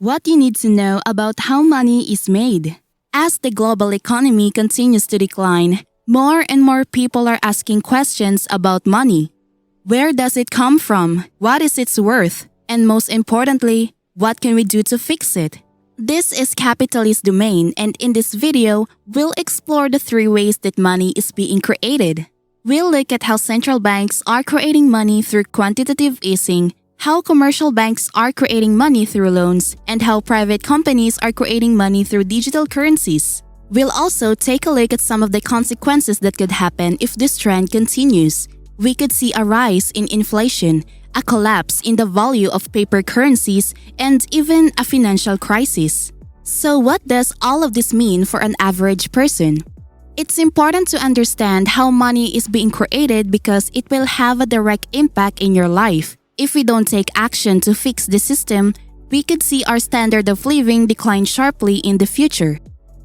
What you need to know about how money is made. As the global economy continues to decline, more and more people are asking questions about money. Where does it come from? What is its worth? And most importantly, what can we do to fix it? This is Capitalist Domain, and in this video, we'll explore the 3 ways that money is being created. We'll look at how central banks are creating money through quantitative easing, how commercial banks are creating money through loans, and how private companies are creating money through digital currencies. We'll also take a look at some of the consequences that could happen if this trend continues. We could see a rise in inflation, a collapse in the value of paper currencies, and even a financial crisis. So what does all of this mean for an average person? It's important to understand how money is being created because it will have a direct impact in your life. If we don't take action to fix the system, we could see our standard of living decline sharply in the future.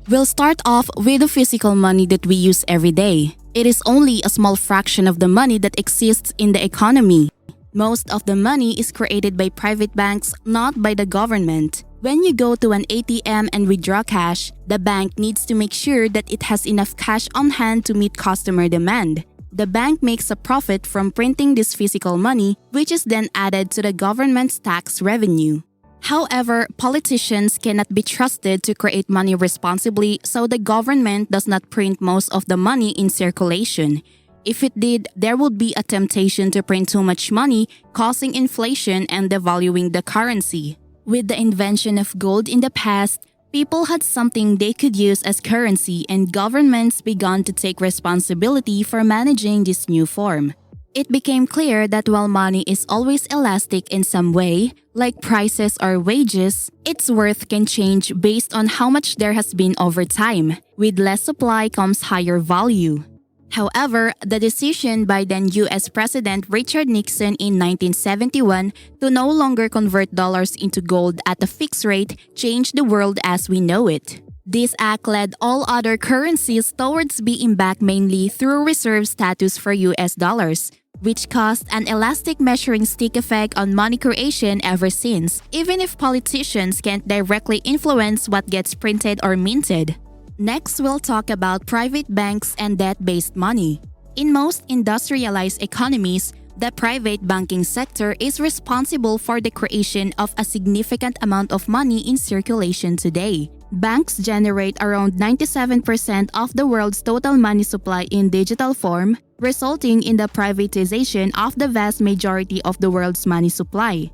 We'll start off with the physical money that we use every day. It is only a small fraction of the money that exists in the economy. Most of the money is created by private banks, not by the government. When you go to an ATM and withdraw cash, the bank needs to make sure that it has enough cash on hand to meet customer demand. The bank makes a profit from printing this physical money, which is then added to the government's tax revenue. However, politicians cannot be trusted to create money responsibly, so the government does not print most of the money in circulation. If it did, there would be a temptation to print too much money, causing inflation and devaluing the currency. With the invention of gold in the past, people had something they could use as currency, and governments began to take responsibility for managing this new form. It became clear that while money is always elastic in some way, like prices or wages, its worth can change based on how much there has been over time. With less supply comes higher value. However, the decision by then US President Richard Nixon in 1971 to no longer convert dollars into gold at a fixed rate changed the world as we know it. This act led all other currencies towards being backed mainly through reserve status for US dollars, which caused an elastic measuring stick effect on money creation ever since, even if politicians can't directly influence what gets printed or minted. Next, we'll talk about private banks and debt-based money. In most industrialized economies, the private banking sector is responsible for the creation of a significant amount of money in circulation today. Banks generate around 97% of the world's total money supply in digital form, resulting in the privatization of the vast majority of the world's money supply.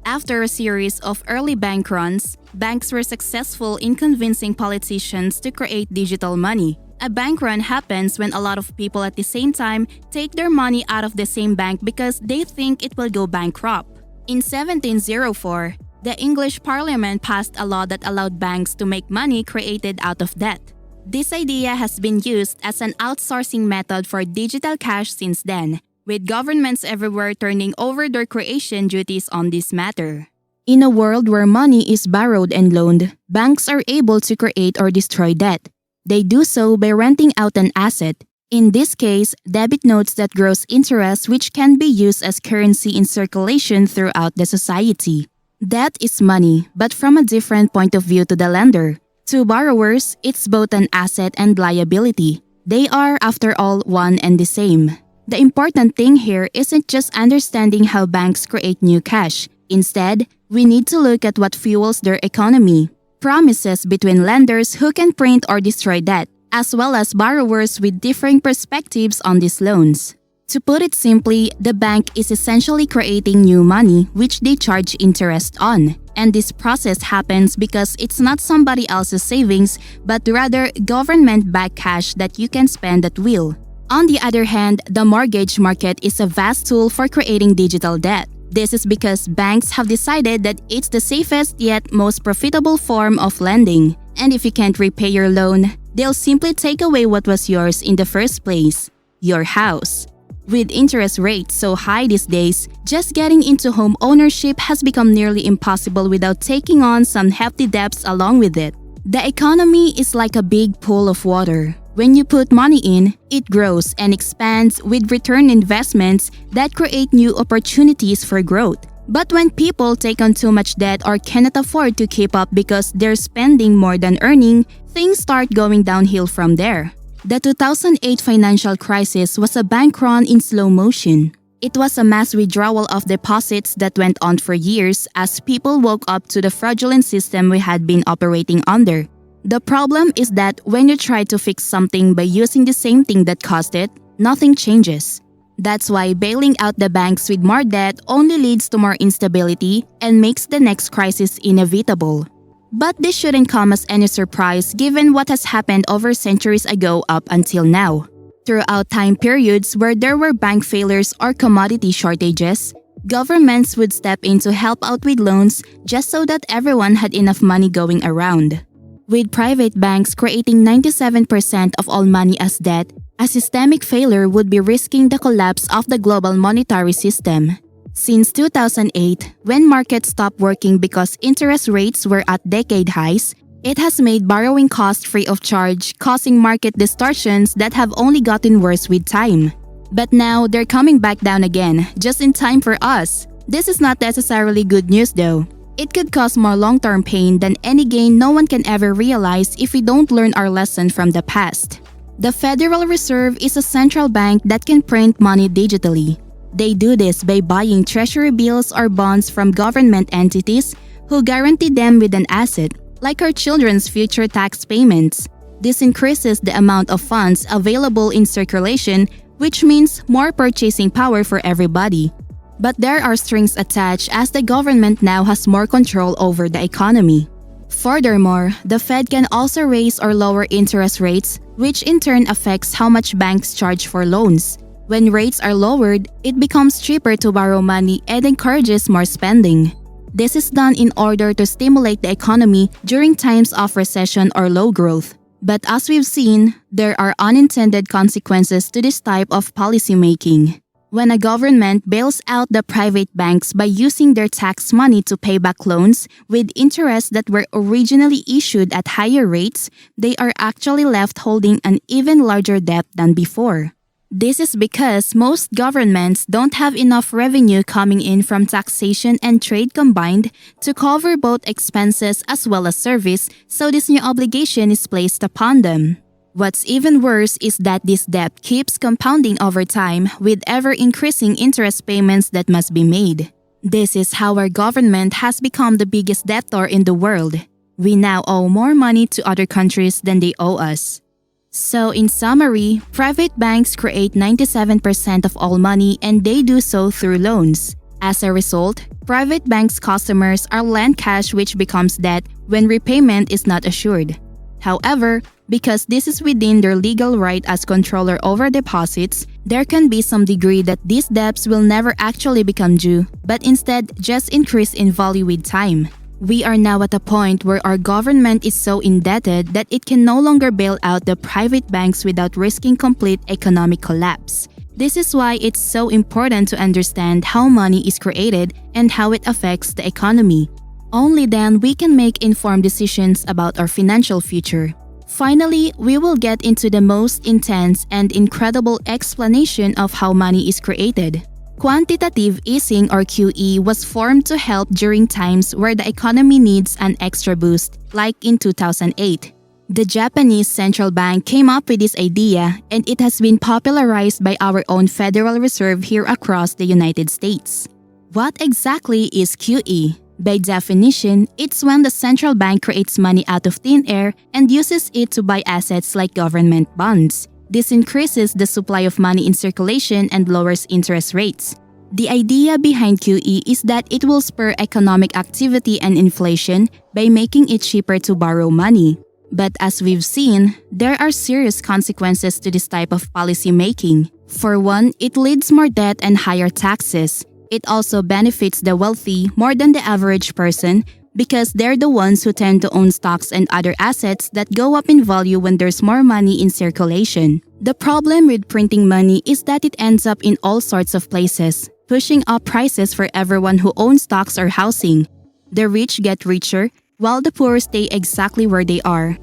After a series of early bank runs, banks were successful in convincing politicians to create digital money. A bank run happens when a lot of people at the same time take their money out of the same bank because they think it will go bankrupt. In 1704, the English Parliament passed a law that allowed banks to make money created out of debt. This idea has been used as an outsourcing method for digital cash since then, with governments everywhere turning over their creation duties on this matter. In a world where money is borrowed and loaned, banks are able to create or destroy debt. They do so by renting out an asset, in this case, debit notes that grows interest which can be used as currency in circulation throughout the society. Debt is money, but from a different point of view to the lender. To borrowers, it's both an asset and liability. They are, after all, one and the same. The important thing here isn't just understanding how banks create new cash. Instead, we need to look at what fuels their economy. Promises between lenders who can print or destroy debt, as well as borrowers with differing perspectives on these loans. To put it simply, the bank is essentially creating new money which they charge interest on. And this process happens because it's not somebody else's savings, but rather government-backed cash that you can spend at will. On the other hand, the mortgage market is a vast tool for creating digital debt. This is because banks have decided that it's the safest yet most profitable form of lending. And if you can't repay your loan, they'll simply take away what was yours in the first place, your house. With interest rates so high these days, just getting into home ownership has become nearly impossible without taking on some hefty debts along with it. The economy is like a big pool of water. When you put money in, it grows and expands with return investments that create new opportunities for growth. But when people take on too much debt or cannot afford to keep up because they're spending more than earning, things start going downhill from there. The 2008 financial crisis was a bank run in slow motion. It was a mass withdrawal of deposits that went on for years as people woke up to the fraudulent system we had been operating under. The problem is that when you try to fix something by using the same thing that caused it, nothing changes. That's why bailing out the banks with more debt only leads to more instability and makes the next crisis inevitable. But this shouldn't come as any surprise given what has happened over centuries ago up until now. Throughout time periods where there were bank failures or commodity shortages, governments would step in to help out with loans just so that everyone had enough money going around. With private banks creating 97% of all money as debt, a systemic failure would be risking the collapse of the global monetary system. Since 2008, when markets stopped working because interest rates were at decade highs, it has made borrowing costs free of charge, causing market distortions that have only gotten worse with time. But now they're coming back down again, just in time for us. This is not necessarily good news though. It could cause more long-term pain than any gain no one can ever realize if we don't learn our lesson from the past. The Federal Reserve is a central bank that can print money digitally. They do this by buying treasury bills or bonds from government entities who guarantee them with an asset, like our children's future tax payments. This increases the amount of funds available in circulation, which means more purchasing power for everybody. But there are strings attached as the government now has more control over the economy. Furthermore, the Fed can also raise or lower interest rates, which in turn affects how much banks charge for loans. When rates are lowered, it becomes cheaper to borrow money and encourages more spending. This is done in order to stimulate the economy during times of recession or low growth. But as we've seen, there are unintended consequences to this type of policymaking. When a government bails out the private banks by using their tax money to pay back loans with interests that were originally issued at higher rates, they are actually left holding an even larger debt than before. This is because most governments don't have enough revenue coming in from taxation and trade combined to cover both expenses as well as service, so this new obligation is placed upon them. What's even worse is that this debt keeps compounding over time with ever-increasing interest payments that must be made. This is how our government has become the biggest debtor in the world. We now owe more money to other countries than they owe us. So in summary, private banks create 97% of all money and they do so through loans. As a result, private banks' customers are lent cash which becomes debt when repayment is not assured. However, because this is within their legal right as controller over deposits, there can be some degree that these debts will never actually become due, but instead just increase in value with time. We are now at a point where our government is so indebted that it can no longer bail out the private banks without risking complete economic collapse. This is why it's so important to understand how money is created and how it affects the economy. Only then we can make informed decisions about our financial future. Finally, we will get into the most intense and incredible explanation of how money is created. Quantitative easing or QE was formed to help during times where the economy needs an extra boost, like in 2008. The Japanese central bank came up with this idea and it has been popularized by our own Federal Reserve here across the United States. What exactly is QE? By definition, it's when the central bank creates money out of thin air and uses it to buy assets like government bonds. This increases the supply of money in circulation and lowers interest rates. The idea behind QE is that it will spur economic activity and inflation by making it cheaper to borrow money. But as we've seen, there are serious consequences to this type of policy making. For one, it leads more debt and higher taxes. It also benefits the wealthy more than the average person because they're the ones who tend to own stocks and other assets that go up in value when there's more money in circulation. The problem with printing money is that it ends up in all sorts of places, pushing up prices for everyone who owns stocks or housing. The rich get richer, while the poor stay exactly where they are,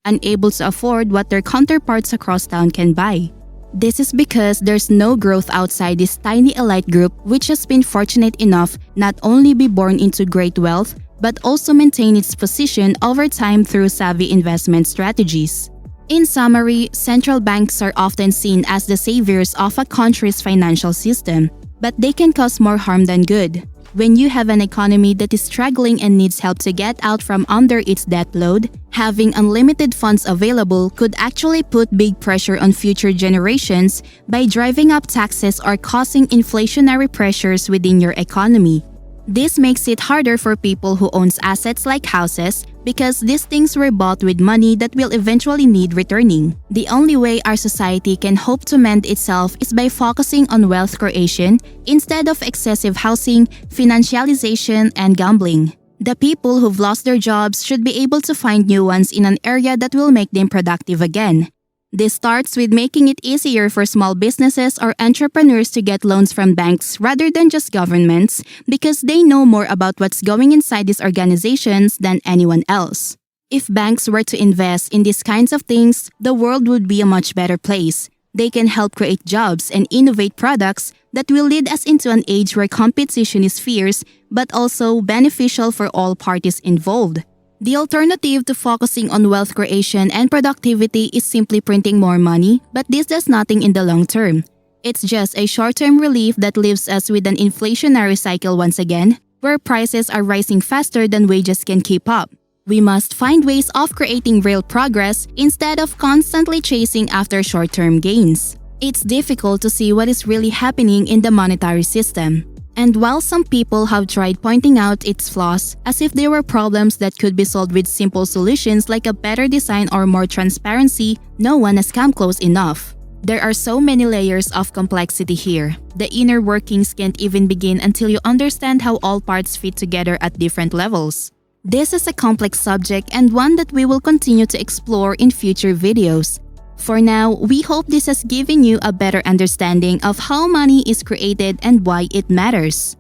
unable to afford what their counterparts across town can buy. This is because there's no growth outside this tiny elite group which has been fortunate enough not only be born into great wealth but also maintain its position over time through savvy investment strategies. In summary, central banks are often seen as the saviors of a country's financial system, but they can cause more harm than good. When you have an economy that is struggling and needs help to get out from under its debt load, having unlimited funds available could actually put big pressure on future generations by driving up taxes or causing inflationary pressures within your economy. This makes it harder for people who own assets like houses because these things were bought with money that will eventually need returning. The only way our society can hope to mend itself is by focusing on wealth creation instead of excessive housing, financialization, and gambling. The people who've lost their jobs should be able to find new ones in an area that will make them productive again. This starts with making it easier for small businesses or entrepreneurs to get loans from banks rather than just governments because they know more about what's going inside these organizations than anyone else. If banks were to invest in these kinds of things, the world would be a much better place. They can help create jobs and innovate products that will lead us into an age where competition is fierce but also beneficial for all parties involved. The alternative to focusing on wealth creation and productivity is simply printing more money, but this does nothing in the long term. It's just a short-term relief that leaves us with an inflationary cycle once again, where prices are rising faster than wages can keep up. We must find ways of creating real progress instead of constantly chasing after short-term gains. It's difficult to see what is really happening in the monetary system. And while some people have tried pointing out its flaws as if they were problems that could be solved with simple solutions like a better design or more transparency, no one has come close enough. There are so many layers of complexity here. The inner workings can't even begin until you understand how all parts fit together at different levels. This is a complex subject and one that we will continue to explore in future videos. For now, we hope this has given you a better understanding of how money is created and why it matters.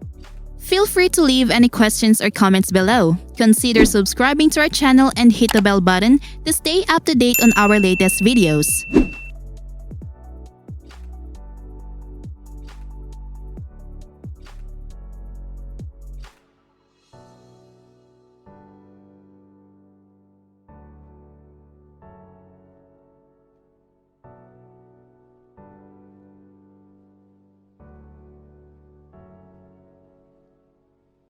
Feel free to leave any questions or comments below. Consider subscribing to our channel and hit the bell button to stay up to date on our latest videos.